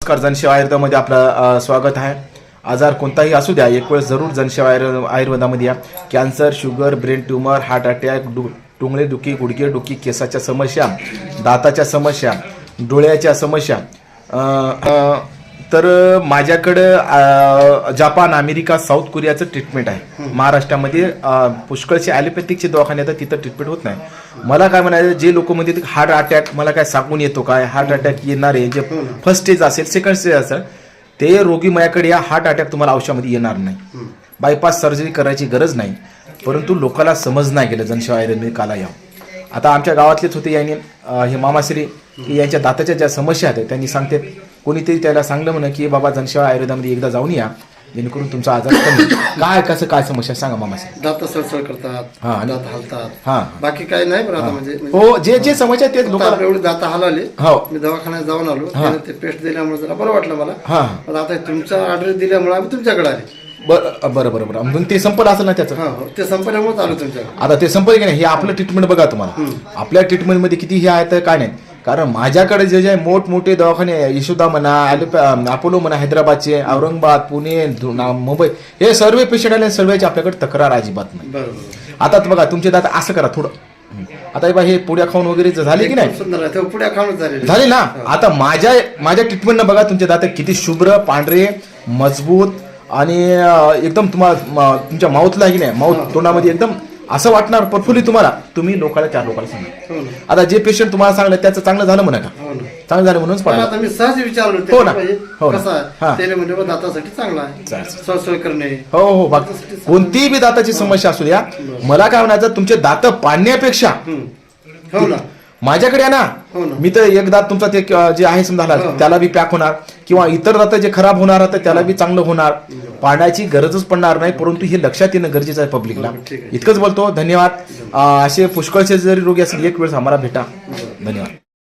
नमस्कार, जनसेवा आयुर्वेदामध्ये आपलं स्वागत आहे. आजार कोणताही असू द्या, एक वेळ जरूर जनसेवा आयुर्वेदामध्ये या. Cancer, sugar, brain tumour, heart attack, टुंगळे दुखी, गुडघे दुखी, केसाच्या समस्या, दाताच्या समस्या, डोळ्याच्या समस्या, तर माझ्याकडं जपान, अमेरिका, साऊथ कोरियाचं ट्रीटमेंट आहे. महाराष्ट्रामध्ये पुष्कळचे ॲलोपॅथिकचे दवाखाने आहेत, तिथं ट्रीटमेंट होत नाही. मला काय म्हणायचं, जे लोक म्हणतात हार्ट अटॅक मला काय सांगून येतो काय, हार्ट अटॅक येणारे जे फर्स्ट स्टेज असेल, सेकंड स्टेज असेल, ते रोगी माझ्याकडे या. हार्ट अटॅक तुम्हाला औषधामध्ये येणार नाही, बायपास सर्जरी करायची गरज नाही. परंतु लोकांना समज नाही गेलं जनसेवा आयुर्वेद काला या. आता आमच्या गावातलेच होते यांनी हे मामाश्री, की यांच्या दाताच्या ज्या समस्या आहेत त्यांनी सांगते, कोणीतरी त्याला सांगलं म्हणा की बाबा जनसेवा आयुर्वेदामध्ये एकदा जाऊन या, जेणेकरून तुमचा आजार कमी. काय कसं काय समस्या सांगा मामाश्री. दात सळसळ करतात, दात हलतात, हा बाकी काही नाही. पण आता म्हणजे हो, जे जे समस्या ते लोकांना एवढे दात हलाले. हो, मी दवाखान्यात जाऊन आलो, त्याने ते पेस्ट दिल्यामुळे जरा बरं वाटलं मला. हा पण आता तुमचा ऑर्डर दिल्यामुळे आम्ही तुमच्याकडे आले. बरं बरं बरं बरं. मग ते संपलं असेल ना त्याचं. हा, ते संपल्यामुळे आलो तुमच्याकडे. आता ते संपलं की नाही, हे आपलं ट्रीटमेंट बघा. तुम्हाला आपल्या ट्रीटमेंटमध्ये किती हे आहे तर काय नाही. कारण माझ्याकडे जे जे मोठमोठे दवाखाने, यशोदा म्हणा, अपोलो म्हणा, हैदराबादचे, औरंगाबाद, पुणे, मुंबई, हे सर्व पेशंट आले, सर्वांची आपल्याकडे तक्रार अजिबात नाही. बरोबर. आता बघा तुमचे दात असं करा थोडं. आता बा हे पुड्या खाऊन वगैरे झाले की नाही, सुंदर आहे, ते पुढे खाऊनच झाले ना. आता माझ्या ट्रीटमेंटनं बघा तुमचे दात किती शुभ्र, पांढरे, मजबूत आणि एकदम तुम्हाला तुमच्या माउथला की नाही, माउथ तोंडामध्ये एकदम असं वाटणार प्रफुल्लित तुम्हाला. तुम्ही लोकांना 4 लोकांना सांगा. आता जे पेशंट तुम्हाला सांगलं त्याचं चांगलं झालं म्हणा का, चांगलं झालं म्हणूनच पण आता मी सहज विचारलो हो ना, हो ना. कसं त्याने म्हणजे दातासाठी चांगला आहे, सळसळ करणे. हो हो, बाकी कोणतीही बी दाताची समस्या असू द्या, मला काय म्हणायचं, तुमचे दात पाडण्यापेक्षा हो ना माझ्याकडे आहे ना. मी तर एक दात तुमचा ते जे आहे समजा त्याला बी पॅक होणार, किंवा इतर दात जे खराब होणार तर त्याला बी चांगलं होणार. पाडण्याची गरजच पडणार नाही. परंतु हे लक्षात येणं गरजेचं आहे पब्लिकला. इतकंच बोलतो. धन्यवाद. असे पुष्कळचे जरी रोगी असतील, एक वेळेस आम्हाला भेटा. धन्यवाद.